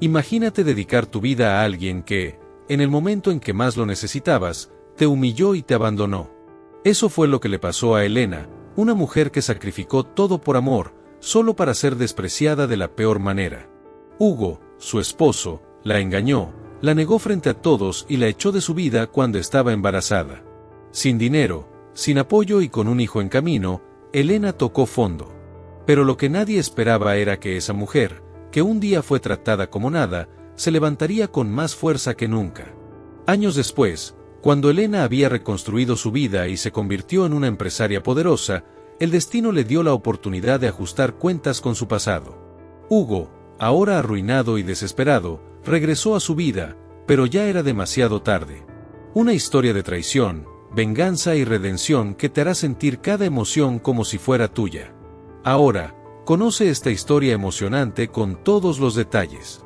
Imagínate dedicar tu vida a alguien que, en el momento en que más lo necesitabas, te humilló y te abandonó. Eso fue lo que le pasó a Elena, una mujer que sacrificó todo por amor, solo para ser despreciada de la peor manera. Hugo, su esposo, la engañó, la negó frente a todos y la echó de su vida cuando estaba embarazada. Sin dinero, sin apoyo y con un hijo en camino, Elena tocó fondo. Pero lo que nadie esperaba era que esa mujer, que un día fue tratada como nada, se levantaría con más fuerza que nunca. Años después, cuando Elena había reconstruido su vida y se convirtió en una empresaria poderosa, el destino le dio la oportunidad de ajustar cuentas con su pasado. Hugo, ahora arruinado y desesperado, regresó a su vida, pero ya era demasiado tarde. Una historia de traición, venganza y redención que te hará sentir cada emoción como si fuera tuya. Ahora, conoce esta historia emocionante con todos los detalles.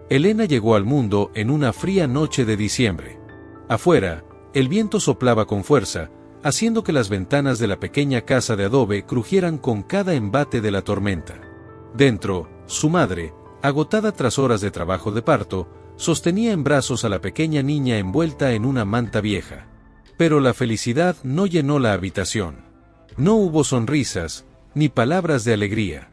Elena llegó al mundo en una fría noche de diciembre. Afuera, el viento soplaba con fuerza, haciendo que las ventanas de la pequeña casa de adobe crujieran con cada embate de la tormenta. Dentro, su madre, agotada tras horas de trabajo de parto, sostenía en brazos a la pequeña niña envuelta en una manta vieja. Pero la felicidad no llenó la habitación. No hubo sonrisas, ni palabras de alegría.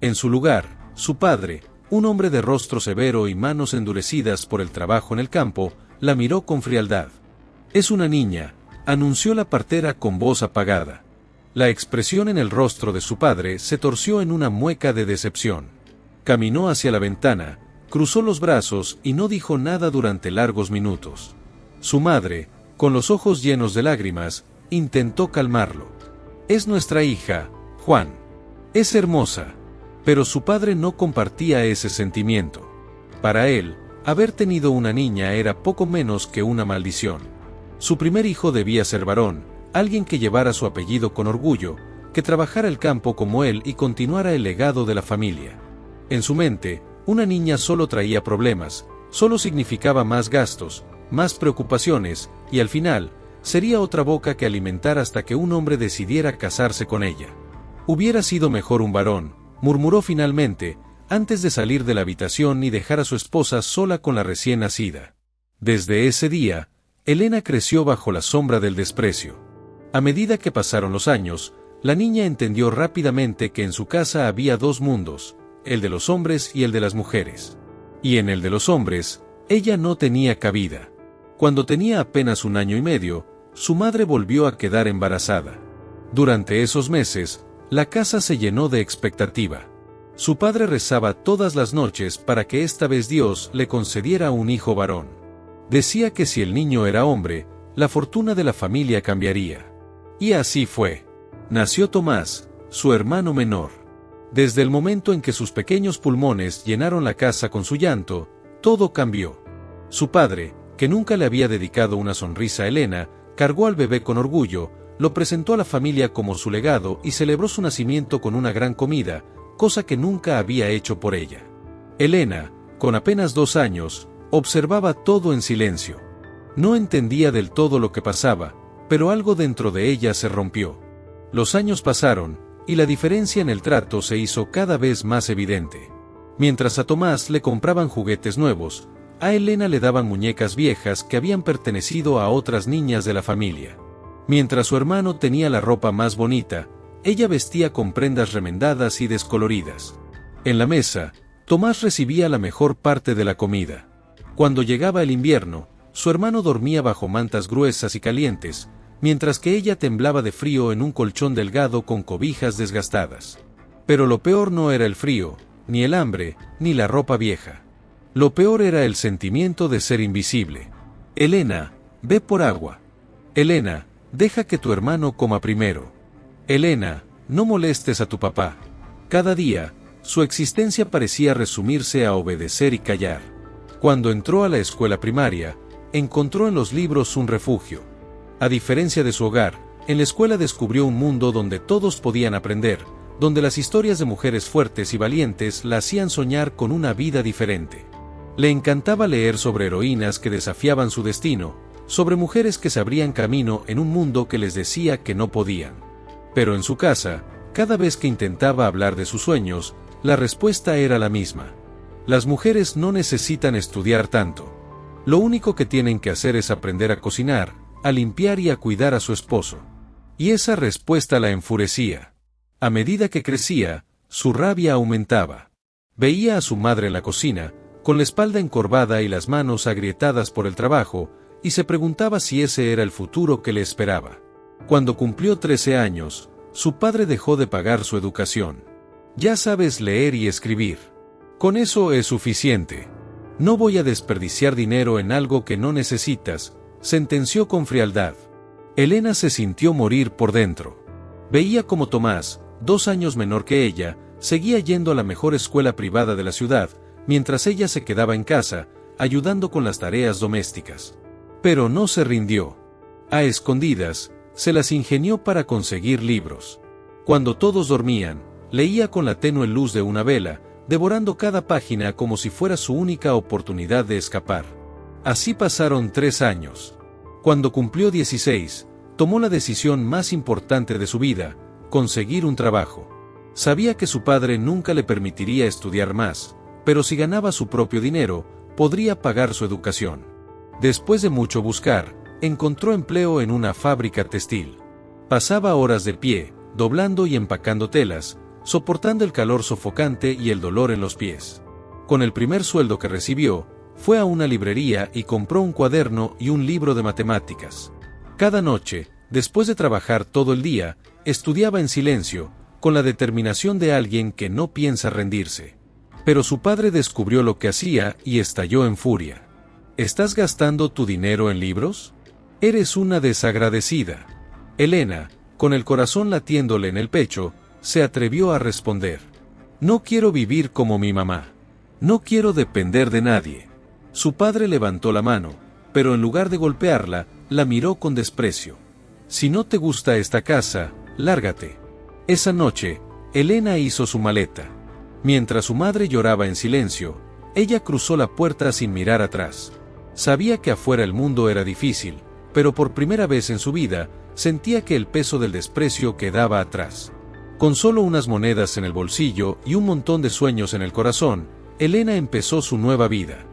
En su lugar, su padre, un hombre de rostro severo y manos endurecidas por el trabajo en el campo, la miró con frialdad. «Es una niña», anunció la partera con voz apagada. La expresión en el rostro de su padre se torció en una mueca de decepción. Caminó hacia la ventana, cruzó los brazos y no dijo nada durante largos minutos. Su madre, con los ojos llenos de lágrimas, intentó calmarlo. «Es nuestra hija, Juan. Es hermosa». Pero su padre no compartía ese sentimiento. Para él, haber tenido una niña era poco menos que una maldición. Su primer hijo debía ser varón, alguien que llevara su apellido con orgullo, que trabajara el campo como él y continuara el legado de la familia. En su mente, una niña solo traía problemas, solo significaba más gastos, más preocupaciones, y al final, sería otra boca que alimentar hasta que un hombre decidiera casarse con ella. Hubiera sido mejor un varón, murmuró finalmente, antes de salir de la habitación y dejar a su esposa sola con la recién nacida. Desde ese día, Elena creció bajo la sombra del desprecio. A medida que pasaron los años, la niña entendió rápidamente que en su casa había dos mundos, el de los hombres y el de las mujeres. Y en el de los hombres, ella no tenía cabida. Cuando tenía apenas 1 año y medio, su madre volvió a quedar embarazada. Durante esos meses, la casa se llenó de expectativa. Su padre rezaba todas las noches para que esta vez Dios le concediera un hijo varón. Decía que si el niño era hombre, la fortuna de la familia cambiaría. Y así fue. Nació Tomás, su hermano menor. Desde el momento en que sus pequeños pulmones llenaron la casa con su llanto, todo cambió. Su padre, que nunca le había dedicado una sonrisa a Elena, cargó al bebé con orgullo, lo presentó a la familia como su legado y celebró su nacimiento con una gran comida, cosa que nunca había hecho por ella. Elena, con apenas 2 años, observaba todo en silencio. No entendía del todo lo que pasaba, pero algo dentro de ella se rompió. Los años pasaron, y la diferencia en el trato se hizo cada vez más evidente. Mientras a Tomás le compraban juguetes nuevos, a Elena le daban muñecas viejas que habían pertenecido a otras niñas de la familia. Mientras su hermano tenía la ropa más bonita, ella vestía con prendas remendadas y descoloridas. En la mesa, Tomás recibía la mejor parte de la comida. Cuando llegaba el invierno, su hermano dormía bajo mantas gruesas y calientes, mientras que ella temblaba de frío en un colchón delgado con cobijas desgastadas. Pero lo peor no era el frío, ni el hambre, ni la ropa vieja. Lo peor era el sentimiento de ser invisible. «Elena, ve por agua. Elena, deja que tu hermano coma primero. Elena, no molestes a tu papá». Cada día, su existencia parecía resumirse a obedecer y callar. Cuando entró a la escuela primaria, encontró en los libros un refugio. A diferencia de su hogar, en la escuela descubrió un mundo donde todos podían aprender, donde las historias de mujeres fuertes y valientes la hacían soñar con una vida diferente. Le encantaba leer sobre heroínas que desafiaban su destino, sobre mujeres que se abrían camino en un mundo que les decía que no podían. Pero en su casa, cada vez que intentaba hablar de sus sueños, La respuesta era la misma. Las mujeres no necesitan estudiar tanto. Lo único que tienen que hacer es aprender a cocinar, a limpiar y a cuidar a su esposo. Y esa respuesta la enfurecía. A medida que crecía, su rabia aumentaba. Veía a su madre en la cocina, con la espalda encorvada y las manos agrietadas por el trabajo, y se preguntaba si ese era el futuro que le esperaba. Cuando cumplió 13 años, su padre dejó de pagar su educación. Ya sabes leer y escribir. Con eso es suficiente. No voy a desperdiciar dinero en algo que no necesitas, sentenció con frialdad. Elena se sintió morir por dentro. Veía como Tomás, 2 años menor que ella, seguía yendo a la mejor escuela privada de la ciudad, mientras ella se quedaba en casa, ayudando con las tareas domésticas. Pero no se rindió. A escondidas, se las ingenió para conseguir libros. Cuando todos dormían, leía con la tenue luz de una vela, devorando cada página como si fuera su única oportunidad de escapar. Así pasaron 3 años. Cuando cumplió 16, tomó la decisión más importante de su vida: conseguir un trabajo. Sabía que su padre nunca le permitiría estudiar más, pero si ganaba su propio dinero, podría pagar su educación. Después de mucho buscar, encontró empleo en una fábrica textil. Pasaba horas de pie, doblando y empacando telas, soportando el calor sofocante y el dolor en los pies. Con el primer sueldo que recibió, fue a una librería y compró un cuaderno y un libro de matemáticas. Cada noche, después de trabajar todo el día, estudiaba en silencio, con la determinación de alguien que no piensa rendirse. Pero su padre descubrió lo que hacía y estalló en furia. ¿Estás gastando tu dinero en libros? Eres una desagradecida. Elena, con el corazón latiéndole en el pecho, se atrevió a responder. No quiero vivir como mi mamá. No quiero depender de nadie. Su padre levantó la mano, pero en lugar de golpearla, la miró con desprecio. Si no te gusta esta casa, lárgate. Esa noche, Elena hizo su maleta. Mientras su madre lloraba en silencio, ella cruzó la puerta sin mirar atrás. Sabía que afuera el mundo era difícil, pero por primera vez en su vida, sentía que el peso del desprecio quedaba atrás. Con solo unas monedas en el bolsillo y un montón de sueños en el corazón, Elena empezó su nueva vida.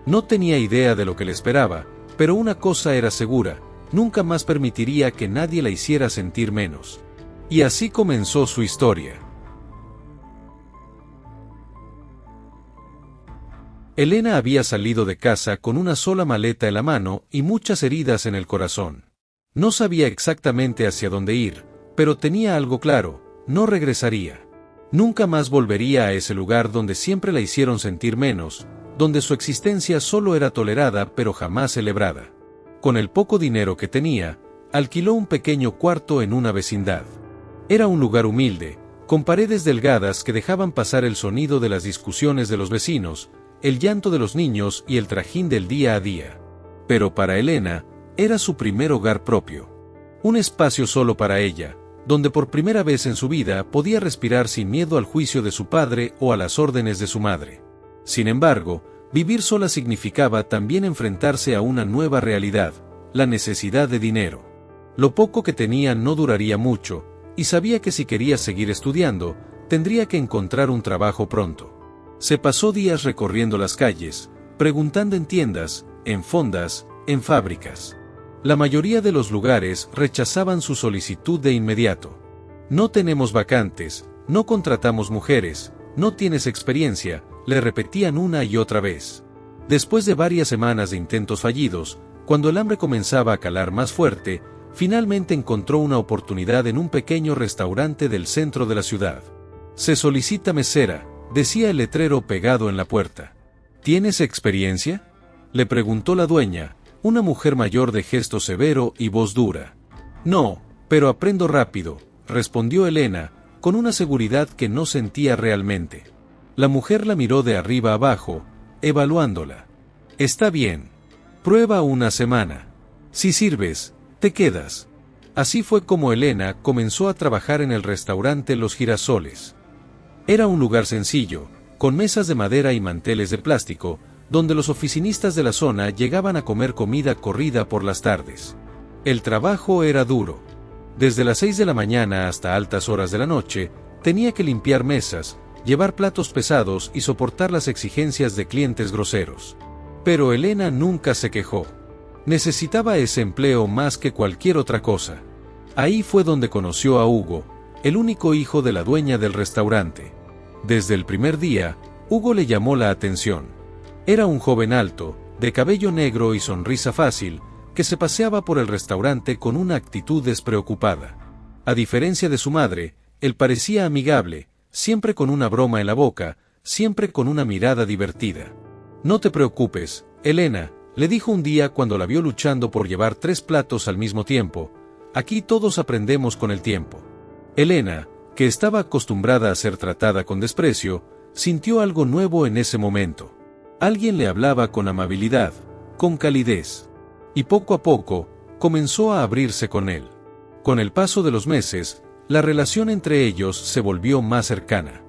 No tenía idea de lo que le esperaba, pero una cosa era segura: nunca más permitiría que nadie la hiciera sentir menos. Y así comenzó su historia. Elena había salido de casa con una sola maleta en la mano y muchas heridas en el corazón. No sabía exactamente hacia dónde ir, pero tenía algo claro: no regresaría. Nunca más volvería a ese lugar donde siempre la hicieron sentir menos, donde su existencia solo era tolerada pero jamás celebrada. Con el poco dinero que tenía, alquiló un pequeño cuarto en una vecindad. Era un lugar humilde, con paredes delgadas que dejaban pasar el sonido de las discusiones de los vecinos, el llanto de los niños y el trajín del día a día. Pero para Elena, era su primer hogar propio. Un espacio solo para ella, donde por primera vez en su vida podía respirar sin miedo al juicio de su padre o a las órdenes de su madre. Sin embargo, vivir sola significaba también enfrentarse a una nueva realidad: la necesidad de dinero. Lo poco que tenía no duraría mucho, y sabía que si quería seguir estudiando, tendría que encontrar un trabajo pronto. Se pasó días recorriendo las calles, preguntando en tiendas, en fondas, en fábricas. La mayoría de los lugares rechazaban su solicitud de inmediato. No tenemos vacantes, no contratamos mujeres, no tienes experiencia, le repetían una y otra vez. Después de varias semanas de intentos fallidos, cuando el hambre comenzaba a calar más fuerte, finalmente encontró una oportunidad en un pequeño restaurante del centro de la ciudad. Se solicita mesera, decía el letrero pegado en la puerta. ¿Tienes experiencia?, le preguntó la dueña, una mujer mayor de gesto severo y voz dura. No, pero aprendo rápido, respondió Elena, con una seguridad que no sentía realmente. La mujer la miró de arriba abajo, evaluándola. Está bien. Prueba una semana. Si sirves, te quedas. Así fue como Elena comenzó a trabajar en el restaurante Los Girasoles. Era un lugar sencillo, con mesas de madera y manteles de plástico, donde los oficinistas de la zona llegaban a comer comida corrida por las tardes. El trabajo era duro. Desde las 6 de la mañana hasta altas horas de la noche, tenía que limpiar mesas, llevar platos pesados y soportar las exigencias de clientes groseros. Pero Elena nunca se quejó. Necesitaba ese empleo más que cualquier otra cosa. Ahí fue donde conoció a Hugo, el único hijo de la dueña del restaurante. Desde el primer día, Hugo le llamó la atención. Era un joven alto, de cabello negro y sonrisa fácil, que se paseaba por el restaurante con una actitud despreocupada. A diferencia de su madre, él parecía amigable, siempre con una broma en la boca, siempre con una mirada divertida. «No te preocupes, Elena», le dijo un día cuando la vio luchando por llevar 3 platos al mismo tiempo. «Aquí todos aprendemos con el tiempo». Elena, que estaba acostumbrada a ser tratada con desprecio, sintió algo nuevo en ese momento. Alguien le hablaba con amabilidad, con calidez. Y poco a poco, comenzó a abrirse con él. Con el paso de los meses, la relación entre ellos se volvió más cercana.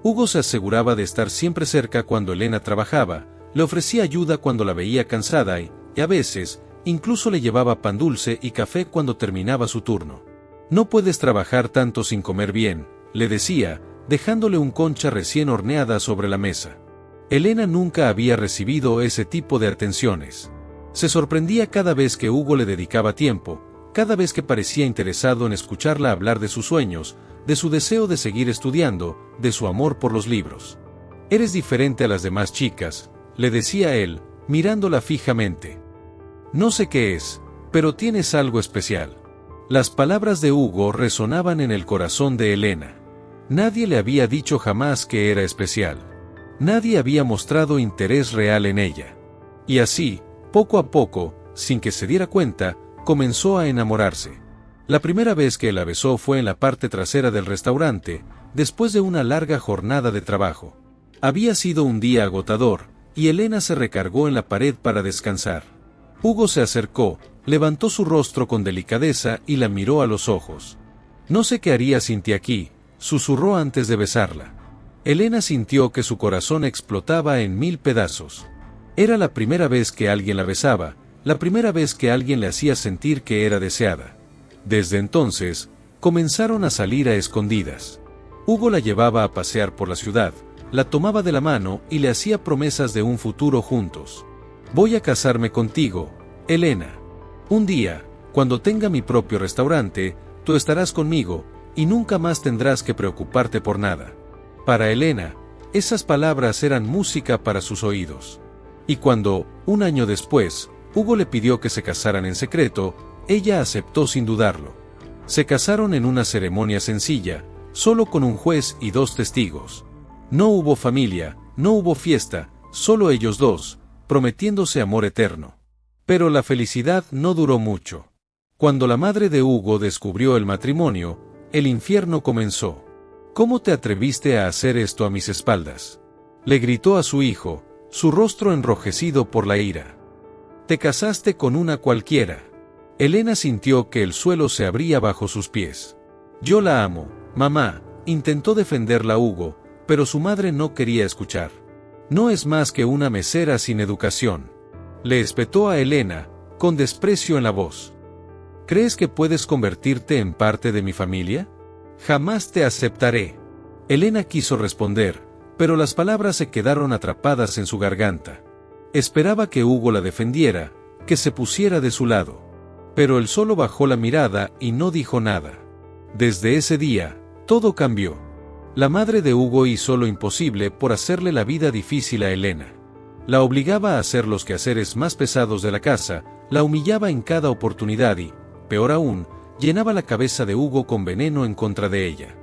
Hugo se aseguraba de estar siempre cerca cuando Elena trabajaba, le ofrecía ayuda cuando la veía cansada y, a veces, incluso le llevaba pan dulce y café cuando terminaba su turno. «No puedes trabajar tanto sin comer bien», le decía, dejándole un concha recién horneada sobre la mesa. Elena nunca había recibido ese tipo de atenciones. Se sorprendía cada vez que Hugo le dedicaba tiempo, cada vez que parecía interesado en escucharla hablar de sus sueños, de su deseo de seguir estudiando, de su amor por los libros. «Eres diferente a las demás chicas», le decía él, mirándola fijamente. «No sé qué es, pero tienes algo especial». Las palabras de Hugo resonaban en el corazón de Elena. Nadie le había dicho jamás que era especial. Nadie había mostrado interés real en ella. Y así, poco a poco, sin que se diera cuenta, comenzó a enamorarse. La primera vez que la besó fue en la parte trasera del restaurante, después de una larga jornada de trabajo. Había sido un día agotador, y Elena se recargó en la pared para descansar. Hugo se acercó, levantó su rostro con delicadeza y la miró a los ojos. «No sé qué haría sin ti aquí», susurró antes de besarla. Elena sintió que su corazón explotaba en 1000 pedazos. Era la primera vez que alguien la besaba, la primera vez que alguien le hacía sentir que era deseada. Desde entonces, comenzaron a salir a escondidas. Hugo la llevaba a pasear por la ciudad, la tomaba de la mano y le hacía promesas de un futuro juntos. «Voy a casarme contigo, Elena. Un día, cuando tenga mi propio restaurante, tú estarás conmigo, y nunca más tendrás que preocuparte por nada». Para Elena, esas palabras eran música para sus oídos. Y cuando, un año después, Hugo le pidió que se casaran en secreto, ella aceptó sin dudarlo. Se casaron en una ceremonia sencilla, solo con un juez y 2 testigos. No hubo familia, no hubo fiesta, solo ellos dos, prometiéndose amor eterno. Pero la felicidad no duró mucho. Cuando la madre de Hugo descubrió el matrimonio, el infierno comenzó. «¿Cómo te atreviste a hacer esto a mis espaldas?», le gritó a su hijo, su rostro enrojecido por la ira. «Te casaste con una cualquiera». Elena sintió que el suelo se abría bajo sus pies. «Yo la amo, mamá», intentó defenderla Hugo, pero su madre no quería escuchar. «No es más que una mesera sin educación», le espetó a Elena, con desprecio en la voz. «¿Crees que puedes convertirte en parte de mi familia? Jamás te aceptaré». Elena quiso responder, pero las palabras se quedaron atrapadas en su garganta. Esperaba que Hugo la defendiera, que se pusiera de su lado. Pero él solo bajó la mirada y no dijo nada. Desde ese día, todo cambió. La madre de Hugo hizo lo imposible por hacerle la vida difícil a Elena. La obligaba a hacer los quehaceres más pesados de la casa, la humillaba en cada oportunidad y, peor aún, llenaba la cabeza de Hugo con veneno en contra de ella.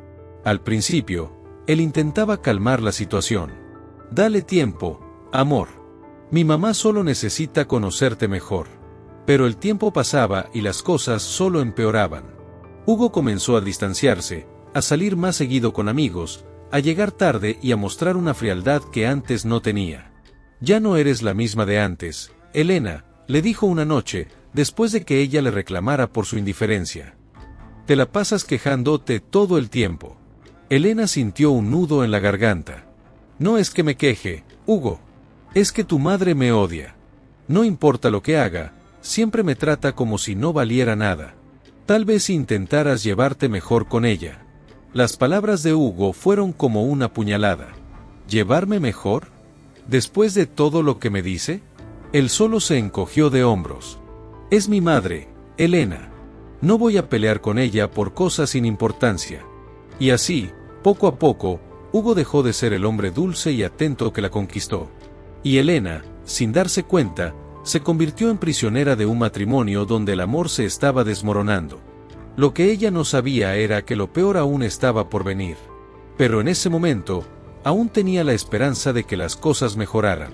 Al principio, él intentaba calmar la situación. «Dale tiempo, amor. Mi mamá solo necesita conocerte mejor». Pero el tiempo pasaba y las cosas solo empeoraban. Hugo comenzó a distanciarse, a salir más seguido con amigos, a llegar tarde y a mostrar una frialdad que antes no tenía. «Ya no eres la misma de antes, Elena», le dijo una noche, después de que ella le reclamara por su indiferencia. «Te la pasas quejándote todo el tiempo». Elena sintió un nudo en la garganta. «No es que me queje, Hugo. Es que tu madre me odia. No importa lo que haga, siempre me trata como si no valiera nada. Tal vez si intentaras llevarte mejor con ella». Las palabras de Hugo fueron como una puñalada. ¿Llevarme mejor? ¿Después de todo lo que me dice? Él solo se encogió de hombros. Es mi madre, Elena. No voy a pelear con ella por cosas sin importancia. Y así, poco a poco, Hugo dejó de ser el hombre dulce y atento que la conquistó. Y Elena, sin darse cuenta, se convirtió en prisionera de un matrimonio donde el amor se estaba desmoronando. Lo que ella no sabía era que lo peor aún estaba por venir. Pero en ese momento, aún tenía la esperanza de que las cosas mejoraran.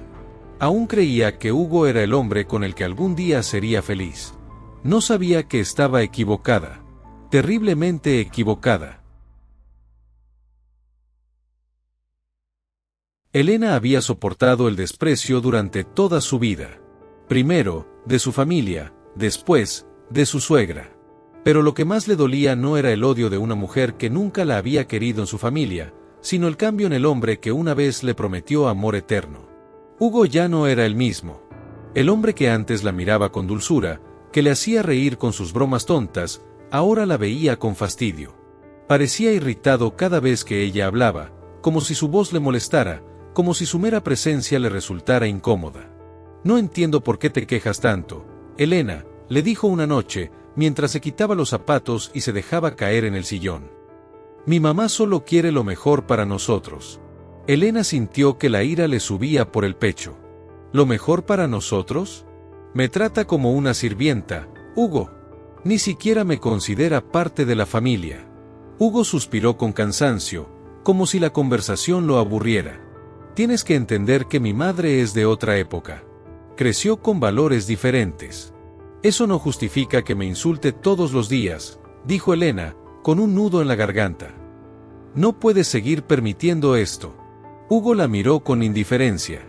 Aún creía que Hugo era el hombre con el que algún día sería feliz. No sabía que estaba equivocada. Terriblemente equivocada. Elena había soportado el desprecio durante toda su vida. Primero, de su familia, después, de su suegra. Pero lo que más le dolía no era el odio de una mujer que nunca la había querido en su familia, sino el cambio en el hombre que una vez le prometió amor eterno. Hugo ya no era el mismo. El hombre que antes la miraba con dulzura, que le hacía reír con sus bromas tontas, ahora la veía con fastidio. Parecía irritado cada vez que ella hablaba, como si su voz le molestara, como si su mera presencia le resultara incómoda. No entiendo por qué te quejas tanto, Elena, le dijo una noche, mientras se quitaba los zapatos y se dejaba caer en el sillón. Mi mamá solo quiere lo mejor para nosotros. Elena sintió que la ira le subía por el pecho. ¿Lo mejor para nosotros? Me trata como una sirvienta, Hugo. Ni siquiera me considera parte de la familia. Hugo suspiró con cansancio, como si la conversación lo aburriera. Tienes que entender que mi madre es de otra época. Creció con valores diferentes. Eso no justifica que me insulte todos los días, dijo Elena, con un nudo en la garganta. No puedes seguir permitiendo esto. Hugo la miró con indiferencia.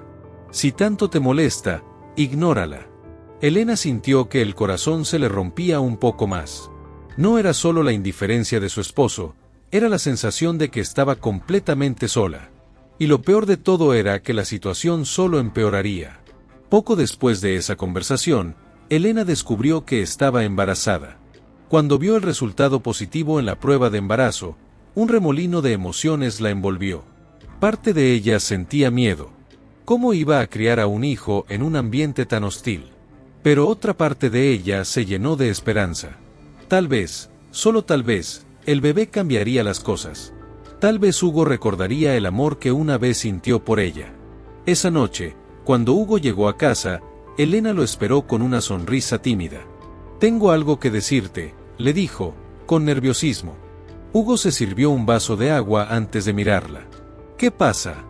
Si tanto te molesta, ignórala. Elena sintió que el corazón se le rompía un poco más. No era solo la indiferencia de su esposo, era la sensación de que estaba completamente sola. Y lo peor de todo era que la situación solo empeoraría. Poco después de esa conversación, Elena descubrió que estaba embarazada. Cuando vio el resultado positivo en la prueba de embarazo, un remolino de emociones la envolvió. Parte de ella sentía miedo. ¿Cómo iba a criar a un hijo en un ambiente tan hostil? Pero otra parte de ella se llenó de esperanza. Tal vez, solo tal vez, el bebé cambiaría las cosas. Tal vez Hugo recordaría el amor que una vez sintió por ella. Esa noche, cuando Hugo llegó a casa, Elena lo esperó con una sonrisa tímida. Tengo algo que decirte, le dijo, con nerviosismo. Hugo se sirvió un vaso de agua antes de mirarla. ¿Qué pasa?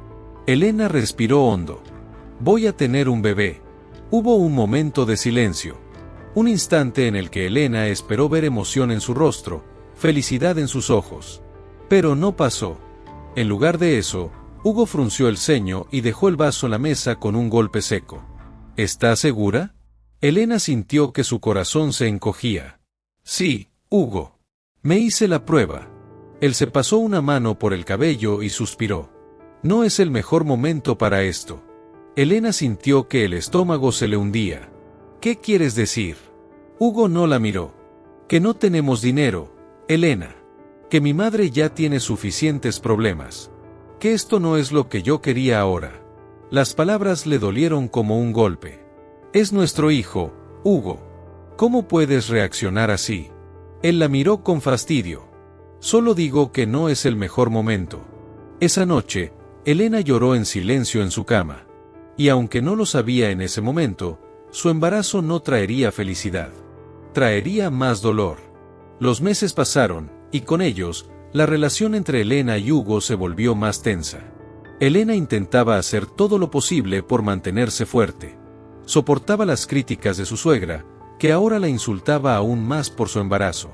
Elena respiró hondo. Voy a tener un bebé. Hubo un momento de silencio. Un instante en el que Elena esperó ver emoción en su rostro, felicidad en sus ojos. Pero no pasó. En lugar de eso, Hugo frunció el ceño y dejó el vaso en la mesa con un golpe seco. ¿Estás segura? Elena sintió que su corazón se encogía. Sí, Hugo. Me hice la prueba. Él se pasó una mano por el cabello y suspiró. No es el mejor momento para esto. Elena sintió que el estómago se le hundía. ¿Qué quieres decir? Hugo no la miró. Que no tenemos dinero, Elena. Que mi madre ya tiene suficientes problemas. Que esto no es lo que yo quería ahora. Las palabras le dolieron como un golpe. Es nuestro hijo, Hugo. ¿Cómo puedes reaccionar así? Él la miró con fastidio. Solo digo que no es el mejor momento. Esa noche, Elena lloró en silencio en su cama. Y aunque no lo sabía en ese momento, su embarazo no traería felicidad. Traería más dolor. Los meses pasaron, y con ellos, la relación entre Elena y Hugo se volvió más tensa. Elena intentaba hacer todo lo posible por mantenerse fuerte. Soportaba las críticas de su suegra, que ahora la insultaba aún más por su embarazo.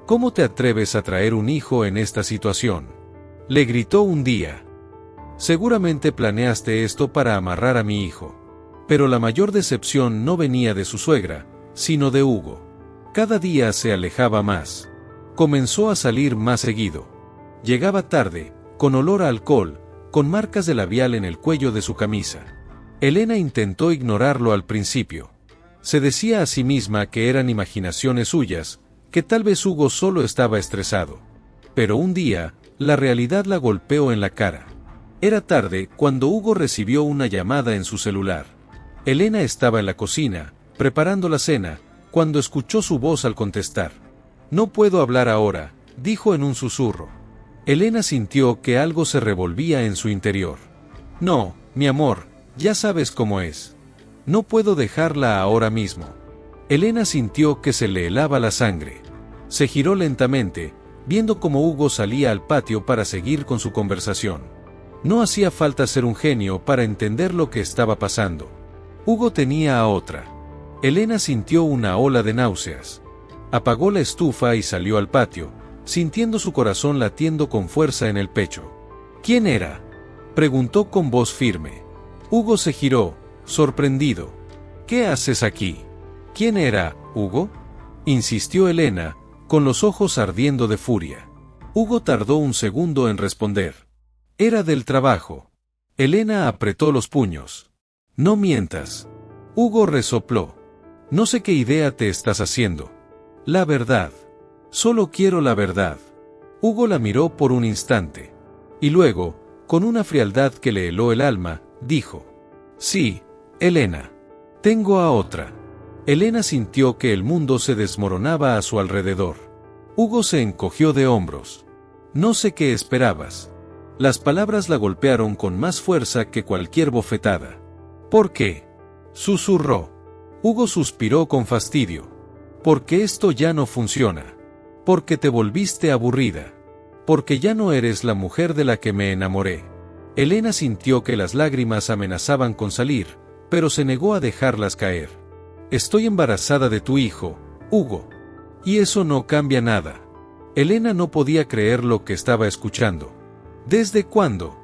¿Cómo te atreves a traer un hijo en esta situación? Le gritó un día. Seguramente planeaste esto para amarrar a mi hijo. Pero la mayor decepción no venía de su suegra, sino de Hugo. Cada día se alejaba más. Comenzó a salir más seguido. Llegaba tarde, con olor a alcohol, con marcas de labial en el cuello de su camisa. Elena intentó ignorarlo al principio. Se decía a sí misma que eran imaginaciones suyas, que tal vez Hugo solo estaba estresado. Pero un día, La realidad la golpeó en la cara. Era tarde cuando Hugo recibió una llamada en su celular. Elena estaba en la cocina, preparando la cena, cuando escuchó su voz al contestar. «No puedo hablar ahora», dijo en un susurro. Elena sintió que algo se revolvía en su interior. «No, mi amor, ya sabes cómo es. No puedo dejarla ahora mismo». Elena sintió que se le helaba la sangre. Se giró lentamente, viendo cómo Hugo salía al patio para seguir con su conversación. No hacía falta ser un genio para entender lo que estaba pasando. Hugo tenía a otra. Elena sintió una ola de náuseas. Apagó la estufa y salió al patio, sintiendo su corazón latiendo con fuerza en el pecho. «¿Quién era?», preguntó con voz firme. Hugo se giró, sorprendido. «¿Qué haces aquí?». «¿Quién era, Hugo?», insistió Elena, con los ojos ardiendo de furia. Hugo tardó un segundo en responder. «Era del trabajo». Elena apretó los puños. «No mientas». Hugo resopló. «No sé qué idea te estás haciendo». «La verdad. Solo quiero la verdad». Hugo la miró por un instante. Y luego, con una frialdad que le heló el alma, dijo: «Sí, Elena. Tengo a otra». Elena sintió que el mundo se desmoronaba a su alrededor. Hugo se encogió de hombros. «No sé qué esperabas». Las palabras la golpearon con más fuerza que cualquier bofetada. «¿Por qué?», susurró. Hugo suspiró con fastidio. «Porque esto ya no funciona. Porque te volviste aburrida. Porque ya no eres la mujer de la que me enamoré». Elena sintió que las lágrimas amenazaban con salir, pero se negó a dejarlas caer. «Estoy embarazada de tu hijo, Hugo. Y eso no cambia nada». Elena no podía creer lo que estaba escuchando. «¿Desde cuándo?»,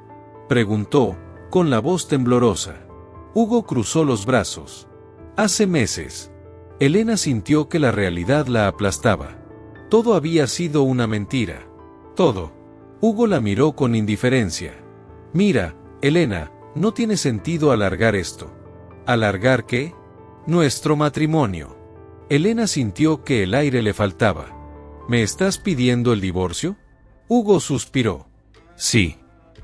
preguntó, con la voz temblorosa. Hugo cruzó los brazos. «Hace meses». Elena sintió que la realidad la aplastaba. Todo había sido una mentira. Todo. Hugo la miró con indiferencia. «Mira, Elena, no tiene sentido alargar esto». «¿Alargar qué?». «Nuestro matrimonio». Elena sintió que el aire le faltaba. «¿Me estás pidiendo el divorcio?». Hugo suspiró. «Sí».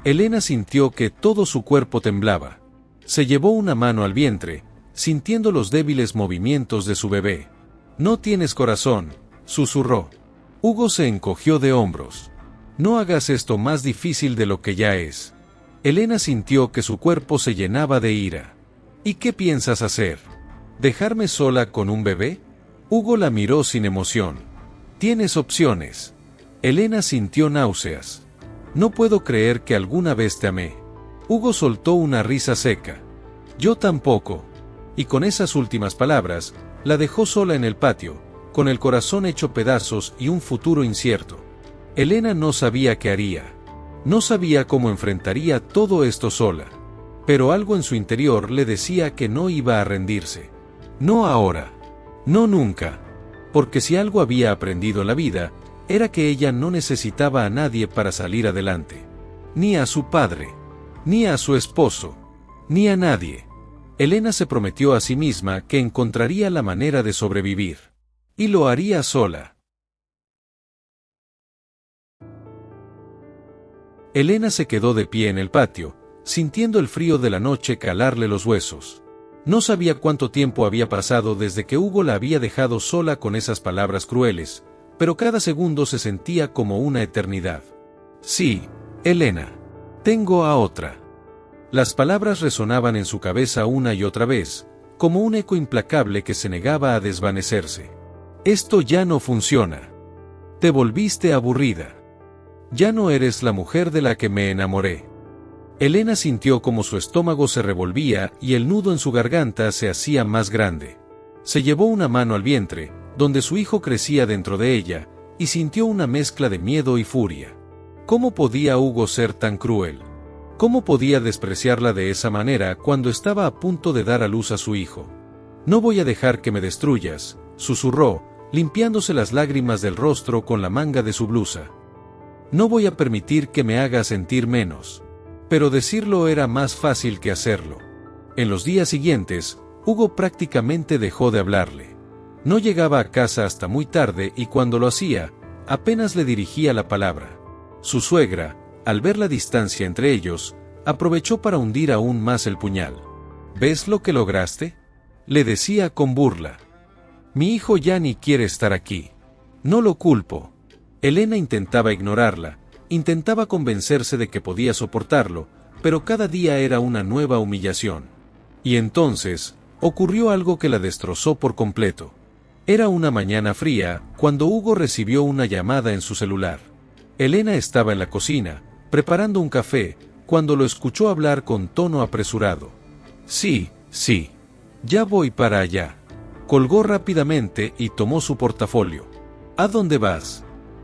Elena sintió que todo su cuerpo temblaba. Se llevó una mano al vientre, sintiendo los débiles movimientos de su bebé. «No tienes corazón», susurró. Hugo se encogió de hombros. «No hagas esto más difícil de lo que ya es». Elena sintió que su cuerpo se llenaba de ira. «¿Y qué piensas hacer? ¿Dejarme sola con un bebé?». Hugo la miró sin emoción. «Tienes opciones». Elena sintió náuseas. «No puedo creer que alguna vez te amé». Hugo soltó una risa seca. «Yo tampoco». Y con esas últimas palabras, la dejó sola en el patio, con el corazón hecho pedazos y un futuro incierto. Elena no sabía qué haría. No sabía cómo enfrentaría todo esto sola. Pero algo en su interior le decía que no iba a rendirse. No ahora. No nunca. Porque si algo había aprendido en la vida, era que ella no necesitaba a nadie para salir adelante. Ni a su padre. Ni a su esposo. Ni a nadie. Elena se prometió a sí misma que encontraría la manera de sobrevivir. Y lo haría sola. Elena se quedó de pie en el patio, sintiendo el frío de la noche calarle los huesos. No sabía cuánto tiempo había pasado desde que Hugo la había dejado sola con esas palabras crueles, pero cada segundo se sentía como una eternidad. «Sí, Elena. Tengo a otra». Las palabras resonaban en su cabeza una y otra vez, como un eco implacable que se negaba a desvanecerse. «Esto ya no funciona. Te volviste aburrida. Ya no eres la mujer de la que me enamoré». Elena sintió como su estómago se revolvía y el nudo en su garganta se hacía más grande. Se llevó una mano al vientre, donde su hijo crecía dentro de ella, y sintió una mezcla de miedo y furia. ¿Cómo podía Hugo ser tan cruel? ¿Cómo podía despreciarla de esa manera cuando estaba a punto de dar a luz a su hijo? «No voy a dejar que me destruyas», susurró, limpiándose las lágrimas del rostro con la manga de su blusa. «No voy a permitir que me haga sentir menos». Pero decirlo era más fácil que hacerlo. En los días siguientes, Hugo prácticamente dejó de hablarle. No llegaba a casa hasta muy tarde y cuando lo hacía, apenas le dirigía la palabra. Su suegra, al ver la distancia entre ellos, aprovechó para hundir aún más el puñal. ¿Ves lo que lograste?, le decía con burla. Mi hijo ya ni quiere estar aquí. No lo culpo. Elena intentaba ignorarla, intentaba convencerse de que podía soportarlo, pero cada día era una nueva humillación. Y entonces, ocurrió algo que la destrozó por completo. Era una mañana fría, cuando Hugo recibió una llamada en su celular. Elena estaba en la cocina, preparando un café, cuando lo escuchó hablar con tono apresurado. Sí, ya voy para allá. Colgó rápidamente y tomó su portafolio. ¿A dónde vas?,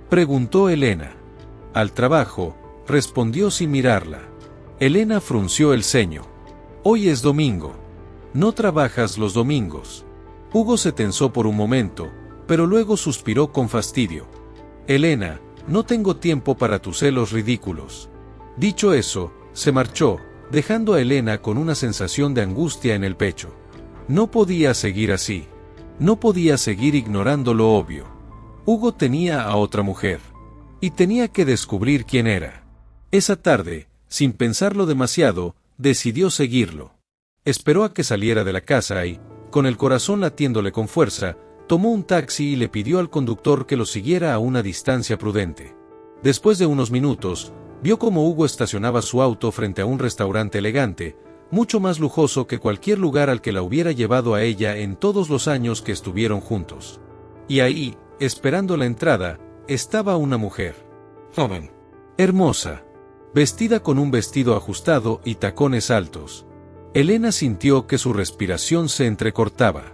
preguntó Elena. Al trabajo, respondió sin mirarla. Elena frunció el ceño. Hoy es domingo. No trabajas los domingos. Hugo se tensó por un momento, pero luego suspiró con fastidio. Elena, no tengo tiempo para tus celos ridículos. Dicho eso, se marchó, dejando a Elena con una sensación de angustia en el pecho. No podía seguir así. No podía seguir ignorando lo obvio. Hugo tenía a otra mujer. Y tenía que descubrir quién era. Esa tarde, sin pensarlo demasiado, decidió seguirlo. Esperó a que saliera de la casa y, con el corazón latiéndole con fuerza, tomó un taxi y le pidió al conductor que lo siguiera a una distancia prudente. Después de unos minutos, vio cómo Hugo estacionaba su auto frente a un restaurante elegante, mucho más lujoso que cualquier lugar al que la hubiera llevado a ella en todos los años que estuvieron juntos. Y ahí, esperando la entrada, estaba una mujer. Joven. Hermosa. Vestida con un vestido ajustado y tacones altos. Elena sintió que su respiración se entrecortaba.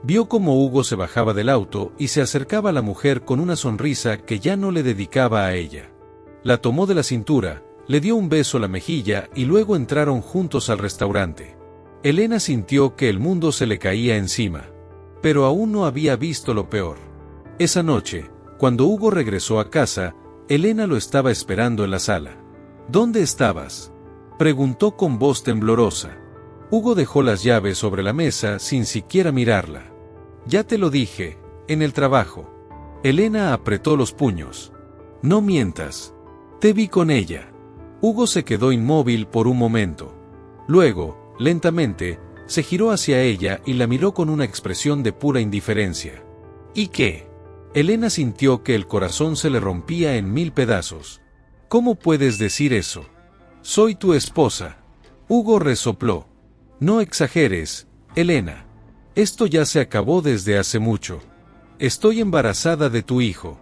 Vio cómo Hugo se bajaba del auto y se acercaba a la mujer con una sonrisa que ya no le dedicaba a ella. La tomó de la cintura, le dio un beso a la mejilla y luego entraron juntos al restaurante. Elena sintió que el mundo se le caía encima. Pero aún no había visto lo peor. Esa noche, cuando Hugo regresó a casa, Elena lo estaba esperando en la sala. ¿Dónde estabas?, preguntó con voz temblorosa. Hugo dejó las llaves sobre la mesa sin siquiera mirarla. Ya te lo dije, en el trabajo. Elena apretó los puños. No mientas. Te vi con ella. Hugo se quedó inmóvil por un momento. Luego, lentamente, se giró hacia ella y la miró con una expresión de pura indiferencia. ¿Y qué? Elena sintió que el corazón se le rompía en 1000 pedazos. ¿Cómo puedes decir eso? Soy tu esposa. Hugo resopló. No exageres, Elena. Esto ya se acabó desde hace mucho. Estoy embarazada de tu hijo.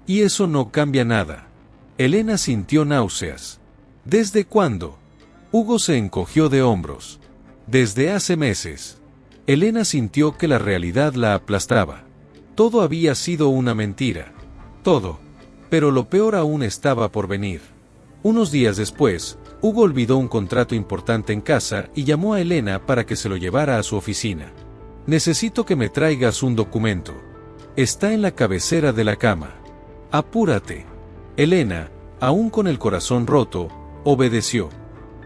Y eso no cambia nada. Elena sintió náuseas. ¿Desde cuándo? Hugo se encogió de hombros. Desde hace meses. Elena sintió que la realidad la aplastaba. Todo había sido una mentira. Todo. Pero lo peor aún estaba por venir. Unos días después, Hugo olvidó un contrato importante en casa y llamó a Elena para que se lo llevara a su oficina. Necesito que me traigas un documento. Está en la cabecera de la cama. Apúrate. Elena, aún con el corazón roto, obedeció.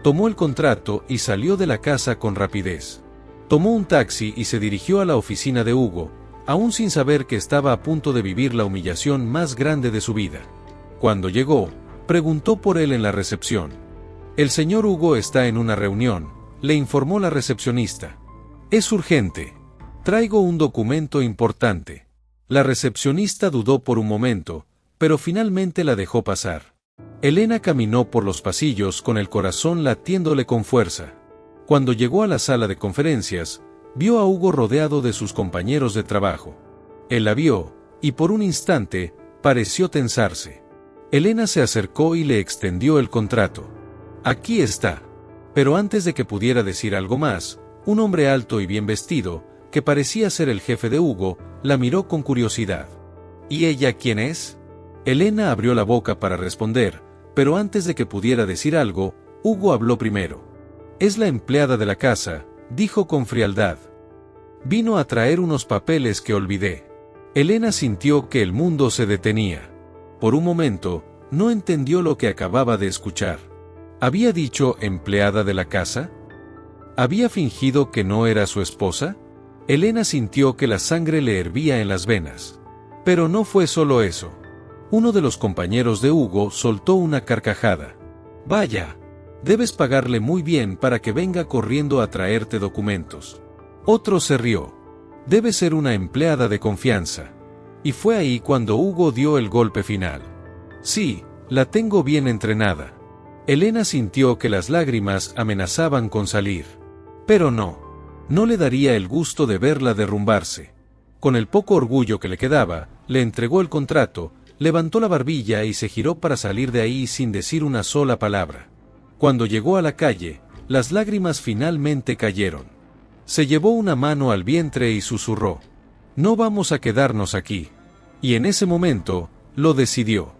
Tomó el contrato y salió de la casa con rapidez. Tomó un taxi y se dirigió a la oficina de Hugo, aún sin saber que estaba a punto de vivir la humillación más grande de su vida. Cuando llegó, preguntó por él en la recepción. El señor Hugo está en una reunión, le informó la recepcionista. Es urgente. Traigo un documento importante. La recepcionista dudó por un momento, pero finalmente la dejó pasar. Elena caminó por los pasillos con el corazón latiéndole con fuerza. Cuando llegó a la sala de conferencias, vio a Hugo rodeado de sus compañeros de trabajo. Él la vio, y por un instante, pareció tensarse. Elena se acercó y le extendió el contrato. Aquí está. Pero antes de que pudiera decir algo más, un hombre alto y bien vestido, que parecía ser el jefe de Hugo, la miró con curiosidad. ¿Y ella quién es? Elena abrió la boca para responder, pero antes de que pudiera decir algo, Hugo habló primero. Es la empleada de la casa, dijo con frialdad. Vino a traer unos papeles que olvidé. Elena sintió que el mundo se detenía. Por un momento, no entendió lo que acababa de escuchar. ¿Había dicho empleada de la casa? ¿Había fingido que no era su esposa? Elena sintió que la sangre le hervía en las venas. Pero no fue solo eso. Uno de los compañeros de Hugo soltó una carcajada. «Vaya, debes pagarle muy bien para que venga corriendo a traerte documentos». Otro se rió. «Debe ser una empleada de confianza». Y fue ahí cuando Hugo dio el golpe final. «Sí, la tengo bien entrenada». Elena sintió que las lágrimas amenazaban con salir. Pero no le daría el gusto de verla derrumbarse. Con el poco orgullo que le quedaba, le entregó el contrato, levantó la barbilla y se giró para salir de ahí sin decir una sola palabra. Cuando llegó a la calle, las lágrimas finalmente cayeron. Se llevó una mano al vientre y susurró: «No vamos a quedarnos aquí». Y en ese momento, lo decidió.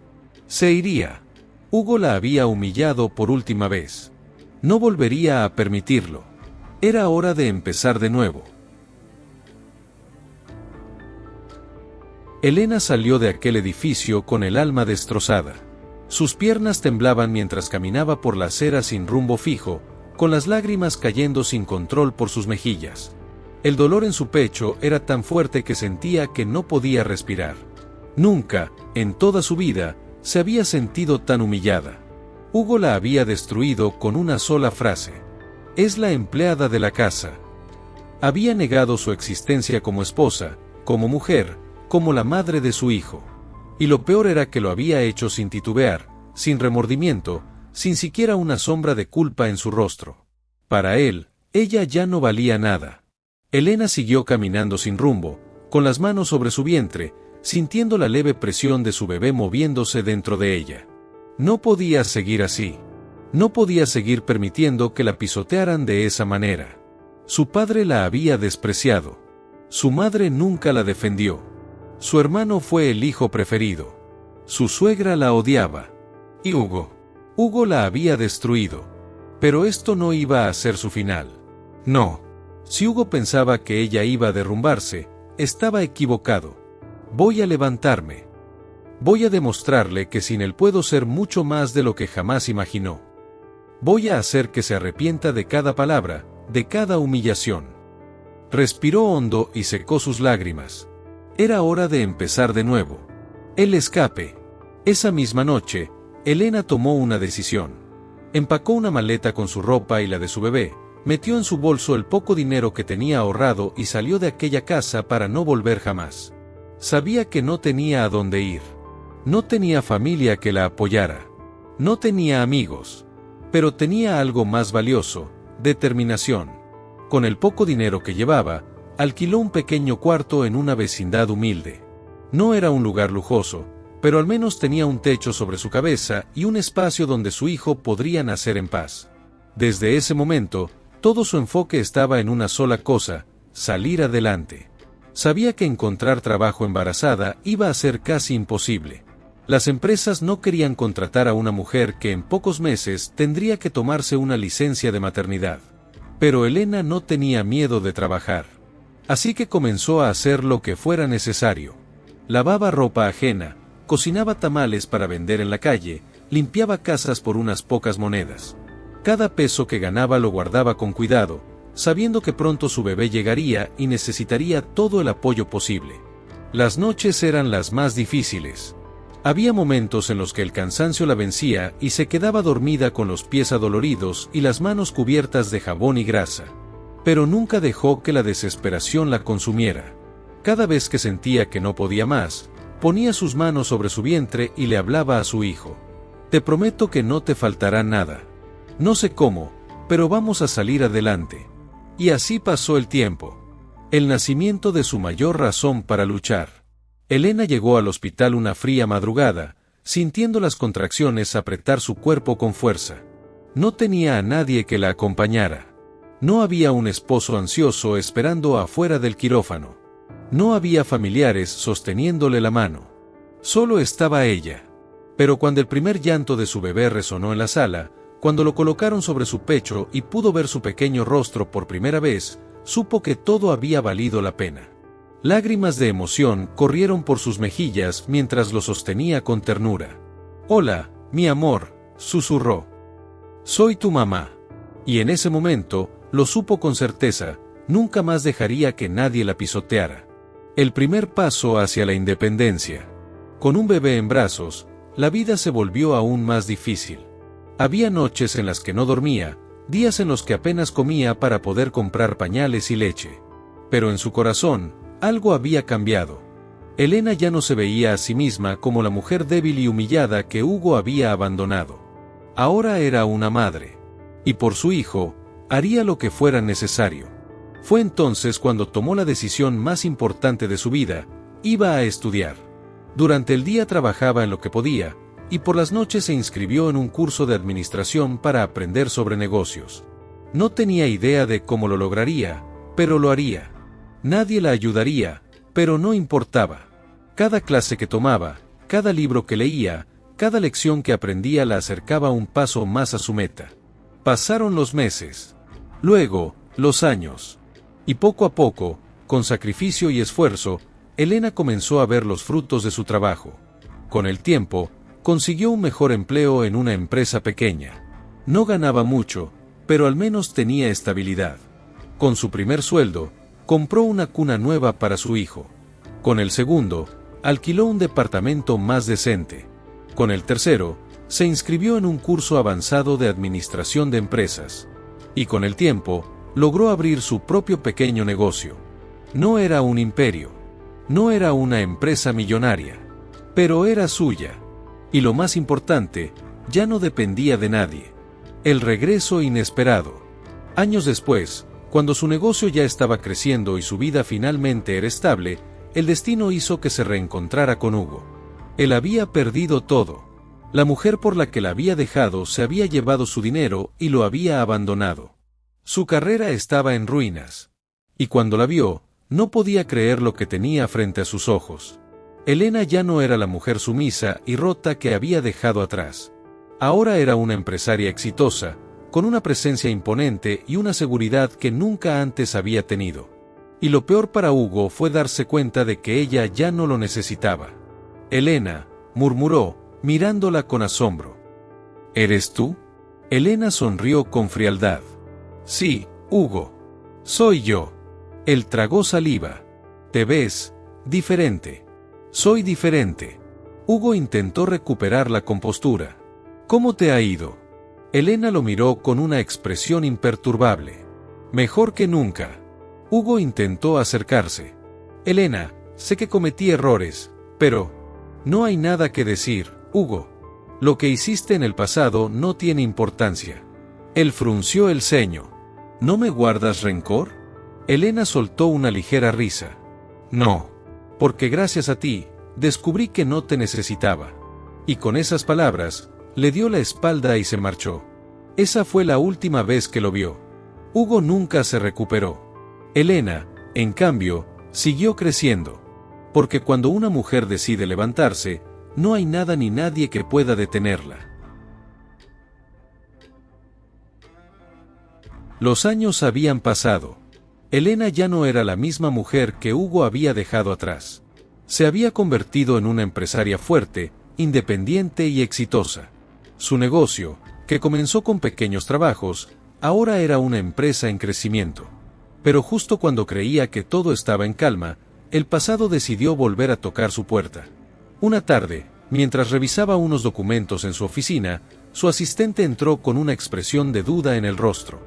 Se iría. Hugo la había humillado por última vez. No volvería a permitirlo. Era hora de empezar de nuevo. Elena salió de aquel edificio con el alma destrozada. Sus piernas temblaban mientras caminaba por la acera sin rumbo fijo, con las lágrimas cayendo sin control por sus mejillas. El dolor en su pecho era tan fuerte que sentía que no podía respirar. Nunca, en toda su vida, se había sentido tan humillada. Hugo la había destruido con una sola frase: «Es la empleada de la casa». Había negado su existencia como esposa, como mujer, como la madre de su hijo. Y lo peor era que lo había hecho sin titubear, sin remordimiento, sin siquiera una sombra de culpa en su rostro. Para él, ella ya no valía nada. Elena siguió caminando sin rumbo, con las manos sobre su vientre, sintiendo la leve presión de su bebé moviéndose dentro de ella. No podía seguir así. No podía seguir permitiendo que la pisotearan de esa manera. Su padre la había despreciado. Su madre nunca la defendió. Su hermano fue el hijo preferido. Su suegra la odiaba. Y Hugo la había destruido. Pero esto no iba a ser su final. No. Si Hugo pensaba que ella iba a derrumbarse, estaba equivocado. «Voy a levantarme. Voy a demostrarle que sin él puedo ser mucho más de lo que jamás imaginó. Voy a hacer que se arrepienta de cada palabra, de cada humillación». Respiró hondo y secó sus lágrimas. Era hora de empezar de nuevo. El escape. Esa misma noche, Elena tomó una decisión. Empacó una maleta con su ropa y la de su bebé, metió en su bolso el poco dinero que tenía ahorrado y salió de aquella casa para no volver jamás. Sabía que no tenía a dónde ir. No tenía familia que la apoyara. No tenía amigos. Pero tenía algo más valioso: determinación. Con el poco dinero que llevaba, alquiló un pequeño cuarto en una vecindad humilde. No era un lugar lujoso, pero al menos tenía un techo sobre su cabeza y un espacio donde su hijo podría nacer en paz. Desde ese momento, todo su enfoque estaba en una sola cosa: salir adelante. Sabía que encontrar trabajo embarazada iba a ser casi imposible. Las empresas no querían contratar a una mujer que en pocos meses tendría que tomarse una licencia de maternidad. Pero Elena no tenía miedo de trabajar. Así que comenzó a hacer lo que fuera necesario. Lavaba ropa ajena, cocinaba tamales para vender en la calle, limpiaba casas por unas pocas monedas. Cada peso que ganaba lo guardaba con cuidado, sabiendo que pronto su bebé llegaría y necesitaría todo el apoyo posible. Las noches eran las más difíciles. Había momentos en los que el cansancio la vencía y se quedaba dormida con los pies adoloridos y las manos cubiertas de jabón y grasa. Pero nunca dejó que la desesperación la consumiera. Cada vez que sentía que no podía más, ponía sus manos sobre su vientre y le hablaba a su hijo: «Te prometo que no te faltará nada. No sé cómo, pero vamos a salir adelante». Y así pasó el tiempo. El nacimiento de su mayor razón para luchar. Elena llegó al hospital una fría madrugada, sintiendo las contracciones apretar su cuerpo con fuerza. No tenía a nadie que la acompañara. No había un esposo ansioso esperando afuera del quirófano. No había familiares sosteniéndole la mano. Solo estaba ella. Pero cuando el primer llanto de su bebé resonó en la sala, cuando lo colocaron sobre su pecho y pudo ver su pequeño rostro por primera vez, supo que todo había valido la pena. Lágrimas de emoción corrieron por sus mejillas mientras lo sostenía con ternura. «Hola, mi amor», susurró. «Soy tu mamá». Y en ese momento, lo supo con certeza: nunca más dejaría que nadie la pisoteara. El primer paso hacia la independencia. Con un bebé en brazos, la vida se volvió aún más difícil. Había noches en las que no dormía, días en los que apenas comía para poder comprar pañales y leche. Pero en su corazón, algo había cambiado. Elena ya no se veía a sí misma como la mujer débil y humillada que Hugo había abandonado. Ahora era una madre. Y por su hijo, haría lo que fuera necesario. Fue entonces cuando tomó la decisión más importante de su vida: iba a estudiar. Durante el día trabajaba en lo que podía, y por las noches se inscribió en un curso de administración para aprender sobre negocios. No tenía idea de cómo lo lograría, pero lo haría. Nadie la ayudaría, pero no importaba. Cada clase que tomaba, cada libro que leía, cada lección que aprendía la acercaba un paso más a su meta. Pasaron los meses. Luego, los años. Y poco a poco, con sacrificio y esfuerzo, Elena comenzó a ver los frutos de su trabajo. Con el tiempo, consiguió un mejor empleo en una empresa pequeña. No ganaba mucho, pero al menos tenía estabilidad. Con su primer sueldo, compró una cuna nueva para su hijo. Con el segundo, alquiló un departamento más decente. Con el tercero, se inscribió en un curso avanzado de administración de empresas. Y con el tiempo, logró abrir su propio pequeño negocio. No era un imperio. No era una empresa millonaria. Pero era suya. Y lo más importante, ya no dependía de nadie. El regreso inesperado. Años después, cuando su negocio ya estaba creciendo y su vida finalmente era estable, el destino hizo que se reencontrara con Hugo. Él había perdido todo. La mujer por la que la había dejado se había llevado su dinero y lo había abandonado. Su carrera estaba en ruinas. Y cuando la vio, no podía creer lo que tenía frente a sus ojos. Elena ya no era la mujer sumisa y rota que había dejado atrás. Ahora era una empresaria exitosa, con una presencia imponente y una seguridad que nunca antes había tenido. Y lo peor para Hugo fue darse cuenta de que ella ya no lo necesitaba. «Elena», murmuró, mirándola con asombro. «¿Eres tú?». Elena sonrió con frialdad. «Sí, Hugo. Soy yo». Él tragó saliva. «Te ves diferente». «Soy diferente». Hugo intentó recuperar la compostura. «¿Cómo te ha ido?». Elena lo miró con una expresión imperturbable. «Mejor que nunca». Hugo intentó acercarse. «Elena, sé que cometí errores, pero…». «No hay nada que decir, Hugo. Lo que hiciste en el pasado no tiene importancia». Él frunció el ceño. «¿No me guardas rencor?». Elena soltó una ligera risa. «No. Porque gracias a ti, descubrí que no te necesitaba». Y con esas palabras, le dio la espalda y se marchó. Esa fue la última vez que lo vio. Hugo nunca se recuperó. Elena, en cambio, siguió creciendo. Porque cuando una mujer decide levantarse, no hay nada ni nadie que pueda detenerla. Los años habían pasado. Elena ya no era la misma mujer que Hugo había dejado atrás. Se había convertido en una empresaria fuerte, independiente y exitosa. Su negocio, que comenzó con pequeños trabajos, ahora era una empresa en crecimiento. Pero justo cuando creía que todo estaba en calma, el pasado decidió volver a tocar su puerta. Una tarde, mientras revisaba unos documentos en su oficina, su asistente entró con una expresión de duda en el rostro.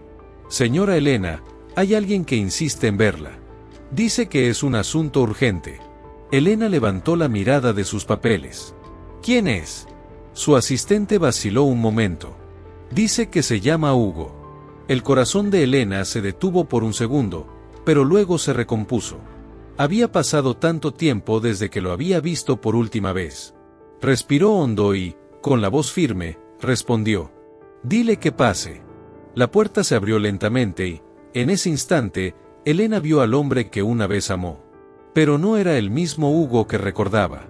«Señora Elena, hay alguien que insiste en verla. Dice que es un asunto urgente». Elena levantó la mirada de sus papeles. «¿Quién es?». Su asistente vaciló un momento. «Dice que se llama Hugo». El corazón de Elena se detuvo por un segundo, pero luego se recompuso. Había pasado tanto tiempo desde que lo había visto por última vez. Respiró hondo y, con la voz firme, respondió: «Dile que pase». La puerta se abrió lentamente y, en ese instante, Elena vio al hombre que una vez amó. Pero no era el mismo Hugo que recordaba.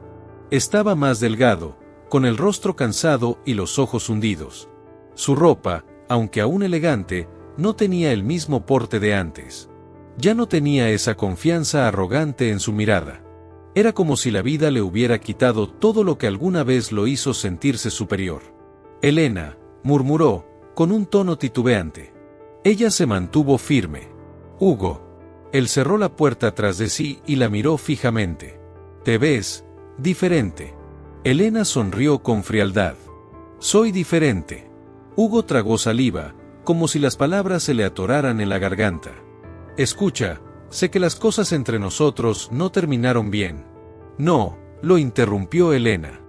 Estaba más delgado, con el rostro cansado y los ojos hundidos. Su ropa, aunque aún elegante, no tenía el mismo porte de antes. Ya no tenía esa confianza arrogante en su mirada. Era como si la vida le hubiera quitado todo lo que alguna vez lo hizo sentirse superior. «Elena», murmuró, con un tono titubeante. Ella se mantuvo firme. «Hugo». Él cerró la puerta tras de sí y la miró fijamente. «Te ves diferente». Elena sonrió con frialdad. Soy diferente. Hugo tragó saliva, como si las palabras se le atoraran en la garganta. Escucha, sé que las cosas entre nosotros no terminaron bien. No, lo interrumpió Elena.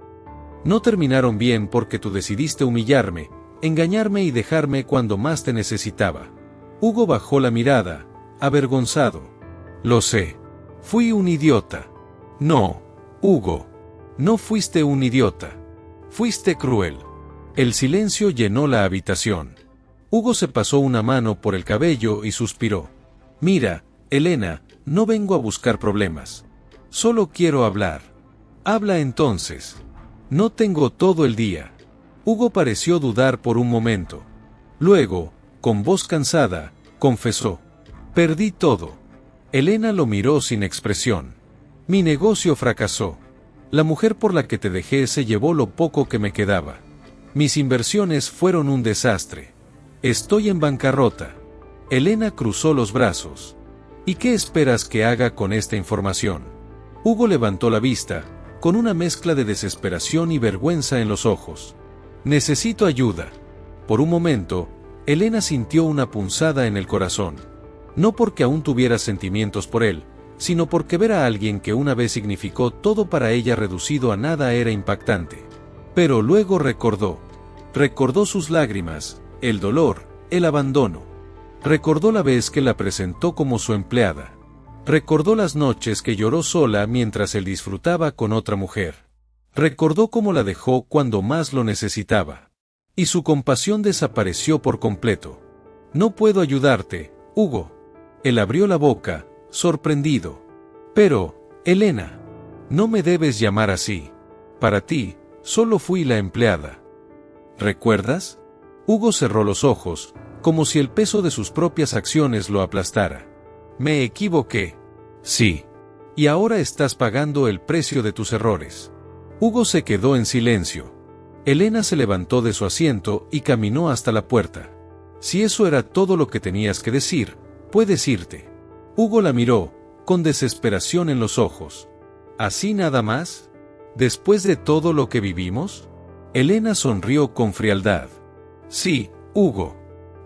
No terminaron bien porque tú decidiste humillarme, engañarme y dejarme cuando más te necesitaba. Hugo bajó la mirada, avergonzado. Lo sé. Fui un idiota. No, Hugo. No fuiste un idiota. Fuiste cruel. El silencio llenó la habitación. Hugo se pasó una mano por el cabello y suspiró. Mira, Elena, no vengo a buscar problemas. Solo quiero hablar. Habla entonces. No tengo todo el día. Hugo pareció dudar por un momento. Luego, con voz cansada, confesó. Perdí todo. Elena lo miró sin expresión. Mi negocio fracasó. La mujer por la que te dejé se llevó lo poco que me quedaba. Mis inversiones fueron un desastre. Estoy en bancarrota. Elena cruzó los brazos. ¿Y qué esperas que haga con esta información? Hugo levantó la vista, con una mezcla de desesperación y vergüenza en los ojos. Necesito ayuda. Por un momento, Elena sintió una punzada en el corazón. No porque aún tuviera sentimientos por él, sino porque ver a alguien que una vez significó todo para ella reducido a nada era impactante. Pero luego recordó. Recordó sus lágrimas, el dolor, el abandono. Recordó la vez que la presentó como su empleada. Recordó las noches que lloró sola mientras él disfrutaba con otra mujer. Recordó cómo la dejó cuando más lo necesitaba. Y su compasión desapareció por completo. No puedo ayudarte, Hugo. Él abrió la boca, sorprendido. Pero, Elena, no me debes llamar así. Para ti, solo fui la empleada. ¿Recuerdas? Hugo cerró los ojos, como si el peso de sus propias acciones lo aplastara. Me equivoqué. Sí. Y ahora estás pagando el precio de tus errores. Hugo se quedó en silencio. Elena se levantó de su asiento y caminó hasta la puerta. Si eso era todo lo que tenías que decir, puedes irte. Hugo la miró, con desesperación en los ojos. ¿Así nada más? ¿Después de todo lo que vivimos? Elena sonrió con frialdad. Sí, Hugo.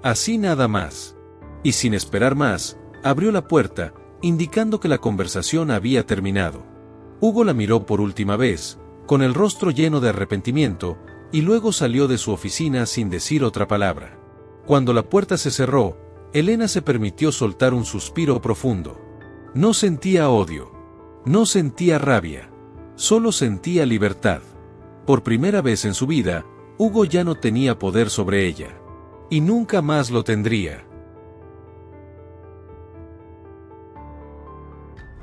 Así nada más. Y sin esperar más, abrió la puerta, indicando que la conversación había terminado. Hugo la miró por última vez, con el rostro lleno de arrepentimiento, y luego salió de su oficina sin decir otra palabra. Cuando la puerta se cerró, Elena se permitió soltar un suspiro profundo. No sentía odio. No sentía rabia. Solo sentía libertad. Por primera vez en su vida, Hugo ya no tenía poder sobre ella. Y nunca más lo tendría.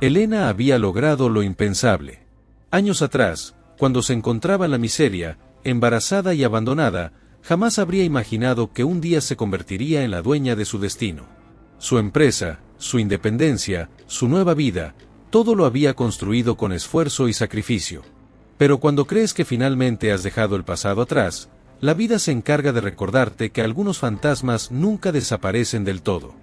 Elena había logrado lo impensable. Años atrás, cuando se encontraba en la miseria, embarazada y abandonada, jamás habría imaginado que un día se convertiría en la dueña de su destino. Su empresa, su independencia, su nueva vida, todo lo había construido con esfuerzo y sacrificio. Pero cuando crees que finalmente has dejado el pasado atrás, la vida se encarga de recordarte que algunos fantasmas nunca desaparecen del todo.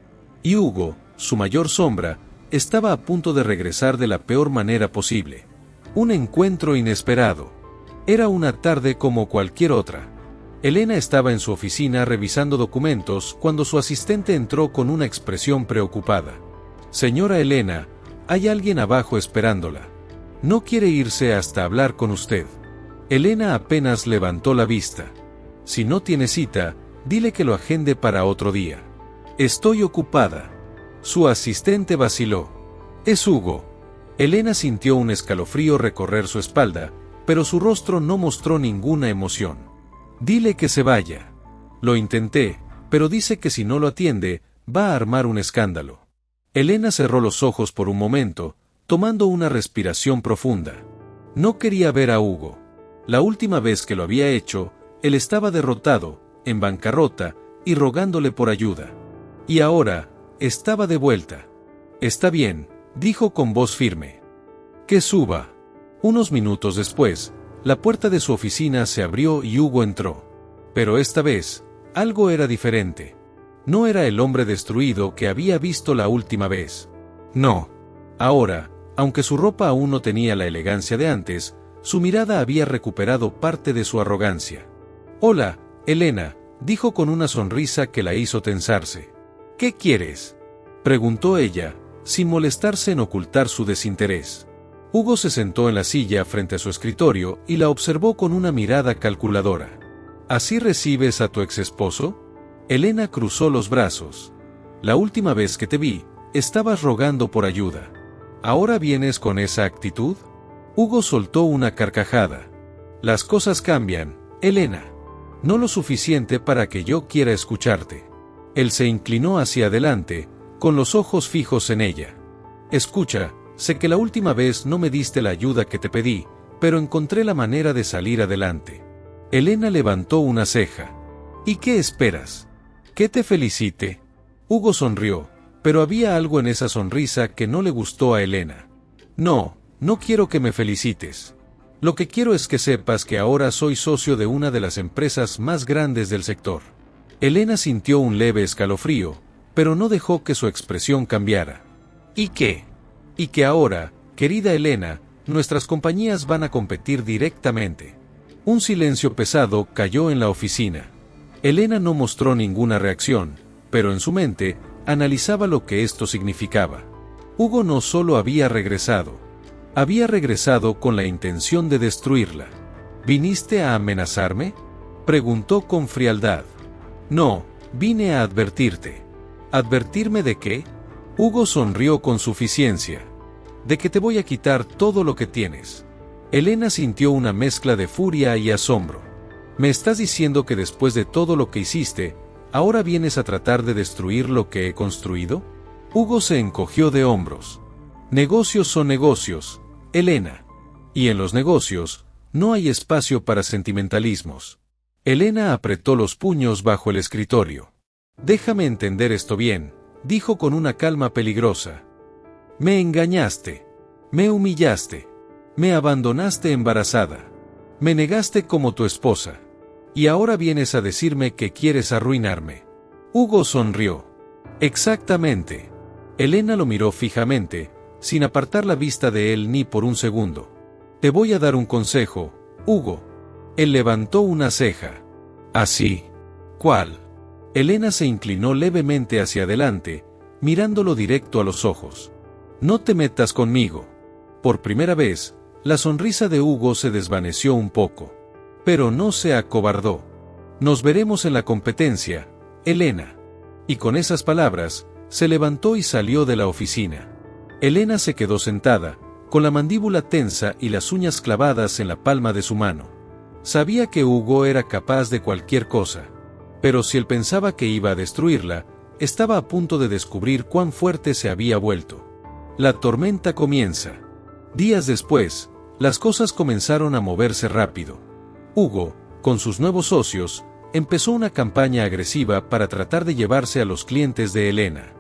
Y Hugo, su mayor sombra, estaba a punto de regresar de la peor manera posible. Un encuentro inesperado. Era una tarde como cualquier otra. Elena estaba en su oficina revisando documentos cuando su asistente entró con una expresión preocupada. Señora Elena, hay alguien abajo esperándola. No quiere irse hasta hablar con usted. Elena apenas levantó la vista. Si no tiene cita, dile que lo agende para otro día. Estoy ocupada. Su asistente vaciló. Es Hugo. Elena sintió un escalofrío recorrer su espalda, pero su rostro no mostró ninguna emoción. Dile que se vaya. Lo intenté, pero dice que si no lo atiende, va a armar un escándalo. Elena cerró los ojos por un momento, tomando una respiración profunda. No quería ver a Hugo. La última vez que lo había hecho, él estaba derrotado, en bancarrota, y rogándole por ayuda. Y ahora, estaba de vuelta. Está bien, dijo con voz firme. Que suba. Unos minutos después, la puerta de su oficina se abrió y Hugo entró. Pero esta vez, algo era diferente. No era el hombre destruido que había visto la última vez. No. Ahora, aunque su ropa aún no tenía la elegancia de antes, Su mirada había recuperado parte de su arrogancia. «Hola, Elena», dijo con una sonrisa que la hizo tensarse. «¿Qué quieres?», preguntó ella, sin molestarse en ocultar su desinterés. Hugo se sentó en la silla frente a su escritorio y la observó con una mirada calculadora. «¿Así recibes a tu exesposo?». Elena cruzó los brazos. «La última vez que te vi, estabas rogando por ayuda. ¿Ahora vienes con esa actitud?». Hugo soltó una carcajada. «Las cosas cambian, Elena. No lo suficiente para que yo quiera escucharte». Él se inclinó hacia adelante, con los ojos fijos en ella. «Escucha, sé que la última vez no me diste la ayuda que te pedí, pero encontré la manera de salir adelante». Elena levantó una ceja. «¿Y qué esperas? ¿Que te felicite?». Hugo sonrió, pero había algo en esa sonrisa que no le gustó a Elena. «No, no quiero que me felicites. Lo que quiero es que sepas que ahora soy socio de una de las empresas más grandes del sector». Elena sintió un leve escalofrío, pero no dejó que su expresión cambiara. «¿Y qué?». «Y que ahora, querida Elena, nuestras compañías van a competir directamente». Un silencio pesado cayó en la oficina. Elena no mostró ninguna reacción, pero en su mente analizaba lo que esto significaba. Hugo no solo había regresado con la intención de destruirla. «¿Viniste a amenazarme?», preguntó con frialdad. «No, vine a advertirte». «¿Advertirme de qué?». Hugo sonrió con suficiencia. «De que te voy a quitar todo lo que tienes». Elena sintió una mezcla de furia y asombro. «¿Me estás diciendo que después de todo lo que hiciste, ahora vienes a tratar de destruir lo que he construido?». Hugo se encogió de hombros. «Negocios son negocios, Elena. Y en los negocios, no hay espacio para sentimentalismos». Elena apretó los puños bajo el escritorio. «Déjame entender esto bien», dijo con una calma peligrosa. «Me engañaste. Me humillaste. Me abandonaste embarazada. Me negaste como tu esposa. Y ahora vienes a decirme que quieres arruinarme». Hugo sonrió. «Exactamente». Elena lo miró fijamente, sin apartar la vista de él ni por un segundo. «Te voy a dar un consejo, Hugo». Él levantó una ceja. «¿Así? ¿Cuál?». Elena se inclinó levemente hacia adelante, mirándolo directo a los ojos. «No te metas conmigo». Por primera vez, la sonrisa de Hugo se desvaneció un poco. Pero no se acobardó. «Nos veremos en la competencia, Elena». Y con esas palabras, se levantó y salió de la oficina. Elena se quedó sentada, con la mandíbula tensa y las uñas clavadas en la palma de su mano. Sabía que Hugo era capaz de cualquier cosa. Pero si él pensaba que iba a destruirla, estaba a punto de descubrir cuán fuerte se había vuelto. La tormenta comienza. Días después, las cosas comenzaron a moverse rápido. Hugo, con sus nuevos socios, empezó una campaña agresiva para tratar de llevarse a los clientes de Elena.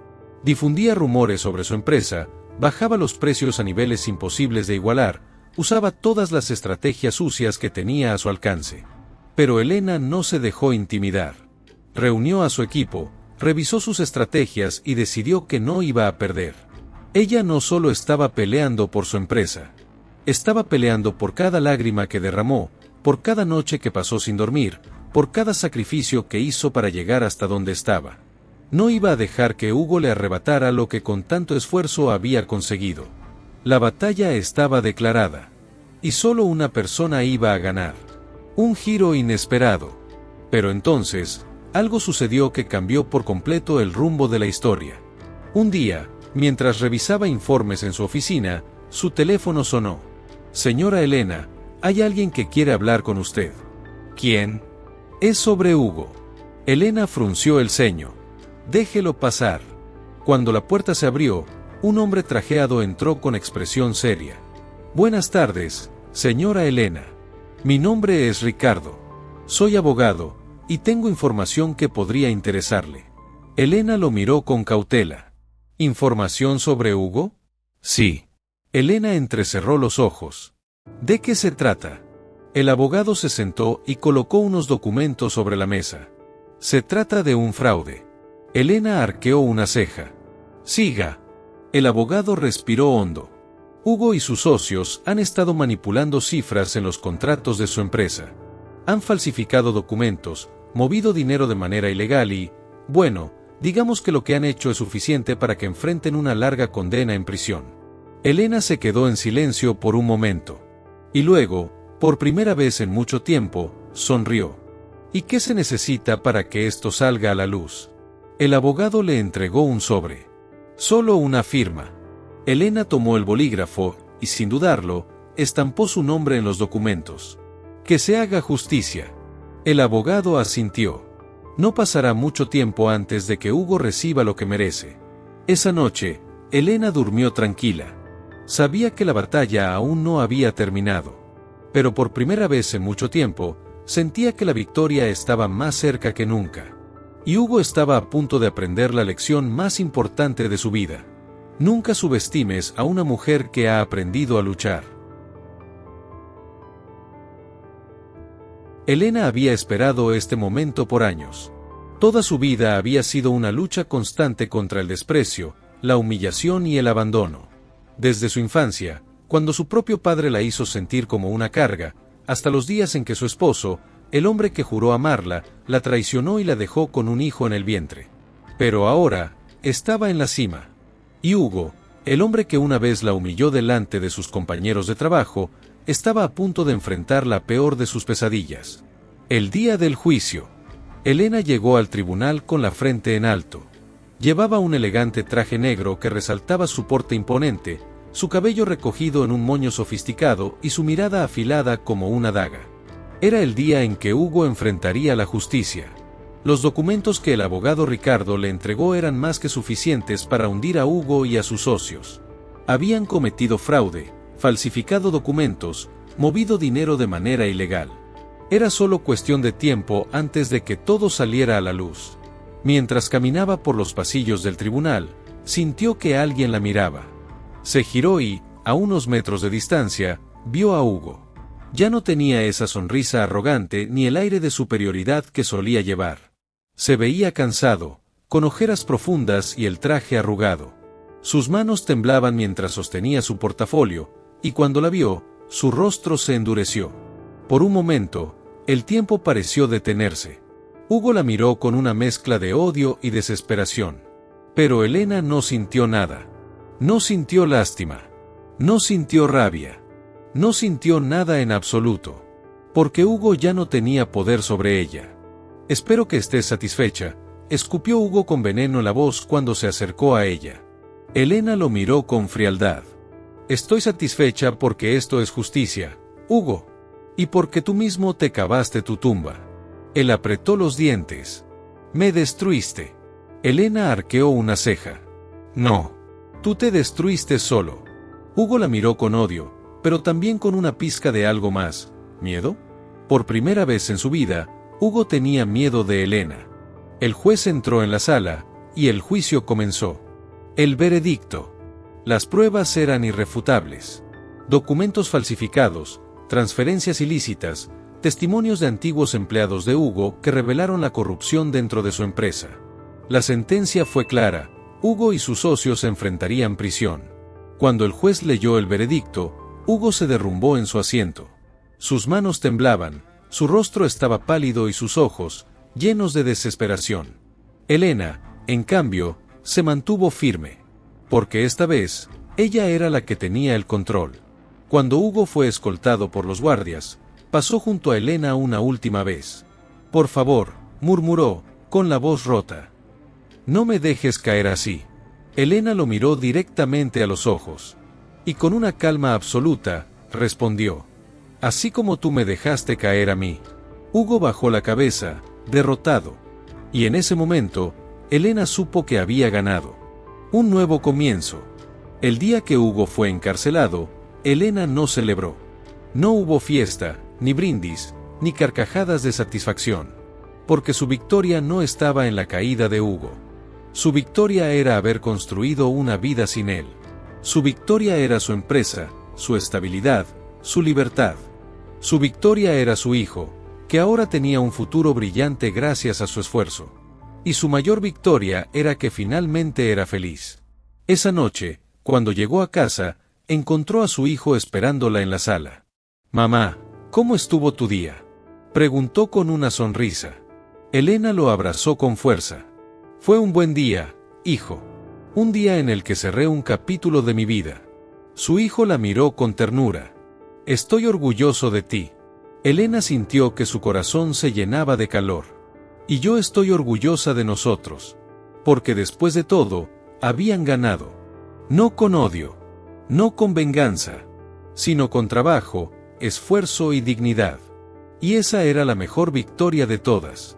Difundía rumores sobre su empresa, bajaba los precios a niveles imposibles de igualar, usaba todas las estrategias sucias que tenía a su alcance. Pero Elena no se dejó intimidar. Reunió a su equipo, revisó sus estrategias y decidió que no iba a perder. Ella no solo estaba peleando por su empresa. Estaba peleando por cada lágrima que derramó, por cada noche que pasó sin dormir, por cada sacrificio que hizo para llegar hasta donde estaba. No iba a dejar que Hugo le arrebatara lo que con tanto esfuerzo había conseguido. La batalla estaba declarada. Y solo una persona iba a ganar. Un giro inesperado. Pero entonces, algo sucedió que cambió por completo el rumbo de la historia. Un día, mientras revisaba informes en su oficina, su teléfono sonó. «Señora Elena, hay alguien que quiere hablar con usted». «¿Quién?». «Es sobre Hugo». Elena frunció el ceño. «Déjelo pasar». Cuando la puerta se abrió, un hombre trajeado entró con expresión seria. «Buenas tardes, señora Elena. Mi nombre es Ricardo. Soy abogado, y tengo información que podría interesarle». Elena lo miró con cautela. «¿Información sobre Hugo?». «Sí». Elena entrecerró los ojos. «¿De qué se trata?». El abogado se sentó y colocó unos documentos sobre la mesa. «Se trata de un fraude». Elena arqueó una ceja. «Siga». El abogado respiró hondo. Hugo y sus socios han estado manipulando cifras en los contratos de su empresa. Han falsificado documentos, movido dinero de manera ilegal y, bueno, digamos que lo que han hecho es suficiente para que enfrenten una larga condena en prisión. Elena se quedó en silencio por un momento. Y luego, por primera vez en mucho tiempo, sonrió. ¿Y qué se necesita para que esto salga a la luz? El abogado le entregó un sobre. Solo una firma. Elena tomó el bolígrafo y, sin dudarlo, estampó su nombre en los documentos. Que se haga justicia. El abogado asintió. No pasará mucho tiempo antes de que Hugo reciba lo que merece. Esa noche, Elena durmió tranquila. Sabía que la batalla aún no había terminado. Pero por primera vez en mucho tiempo, sentía que la victoria estaba más cerca que nunca. Y Hugo estaba a punto de aprender la lección más importante de su vida. Nunca subestimes a una mujer que ha aprendido a luchar. Elena había esperado este momento por años. Toda su vida había sido una lucha constante contra el desprecio, la humillación y el abandono. Desde su infancia, cuando su propio padre la hizo sentir como una carga, hasta los días en que su esposo, el hombre que juró amarla, la traicionó y la dejó con un hijo en el vientre. Pero ahora, estaba en la cima. Y Hugo, el hombre que una vez la humilló delante de sus compañeros de trabajo, estaba a punto de enfrentar la peor de sus pesadillas. El día del juicio. Elena llegó al tribunal con la frente en alto. Llevaba un elegante traje negro que resaltaba su porte imponente, su cabello recogido en un moño sofisticado y su mirada afilada como una daga. Era el día en que Hugo enfrentaría la justicia. Los documentos que el abogado Ricardo le entregó eran más que suficientes para hundir a Hugo y a sus socios. Habían cometido fraude, falsificado documentos, movido dinero de manera ilegal. Era solo cuestión de tiempo antes de que todo saliera a la luz. Mientras caminaba por los pasillos del tribunal, sintió que alguien la miraba. Se giró y, a unos metros de distancia, vio a Hugo. Ya no tenía esa sonrisa arrogante ni el aire de superioridad que solía llevar. Se veía cansado, con ojeras profundas y el traje arrugado. Sus manos temblaban mientras sostenía su portafolio, y cuando la vio, su rostro se endureció. Por un momento, el tiempo pareció detenerse. Hugo la miró con una mezcla de odio y desesperación. Pero Elena no sintió nada. No sintió lástima. No sintió rabia. No sintió nada en absoluto. Porque Hugo ya no tenía poder sobre ella. «Espero que estés satisfecha», escupió Hugo con veneno en la voz cuando se acercó a ella. Elena lo miró con frialdad. «Estoy satisfecha porque esto es justicia, Hugo. Y porque tú mismo te cavaste tu tumba». Él apretó los dientes. «Me destruiste». Elena arqueó una ceja. «No. Tú te destruiste solo». Hugo la miró con odio, pero también con una pizca de algo más. ¿Miedo? Por primera vez en su vida, Hugo tenía miedo de Elena. El juez entró en la sala, y el juicio comenzó. El veredicto. Las pruebas eran irrefutables. Documentos falsificados, transferencias ilícitas, testimonios de antiguos empleados de Hugo que revelaron la corrupción dentro de su empresa. La sentencia fue clara: Hugo y sus socios se enfrentarían prisión. Cuando el juez leyó el veredicto, Hugo se derrumbó en su asiento. Sus manos temblaban, su rostro estaba pálido y sus ojos, llenos de desesperación. Elena, en cambio, se mantuvo firme. Porque esta vez, ella era la que tenía el control. Cuando Hugo fue escoltado por los guardias, pasó junto a Elena una última vez. «Por favor», murmuró, con la voz rota. «No me dejes caer así». Elena lo miró directamente a los ojos. Y con una calma absoluta, respondió: «Así como tú me dejaste caer a mí». Hugo bajó la cabeza, derrotado. Y en ese momento, Elena supo que había ganado. Un nuevo comienzo. El día que Hugo fue encarcelado, Elena no celebró. No hubo fiesta, ni brindis, ni carcajadas de satisfacción. Porque su victoria no estaba en la caída de Hugo. Su victoria era haber construido una vida sin él. Su victoria era su empresa, su estabilidad, su libertad. Su victoria era su hijo, que ahora tenía un futuro brillante gracias a su esfuerzo. Y su mayor victoria era que finalmente era feliz. Esa noche, cuando llegó a casa, Encontró a su hijo esperándola en la sala. «Mamá, ¿cómo estuvo tu día?», preguntó con una sonrisa. Elena lo abrazó con fuerza. «Fue un buen día, hijo. Un día en el que cerré un capítulo de mi vida». Su hijo la miró con ternura. «Estoy orgulloso de ti». Elena sintió que su corazón se llenaba de calor. «Y yo estoy orgullosa de nosotros. Porque después de todo, habían ganado. No con odio. No con venganza. Sino con trabajo, esfuerzo y dignidad. Y esa era la mejor victoria de todas».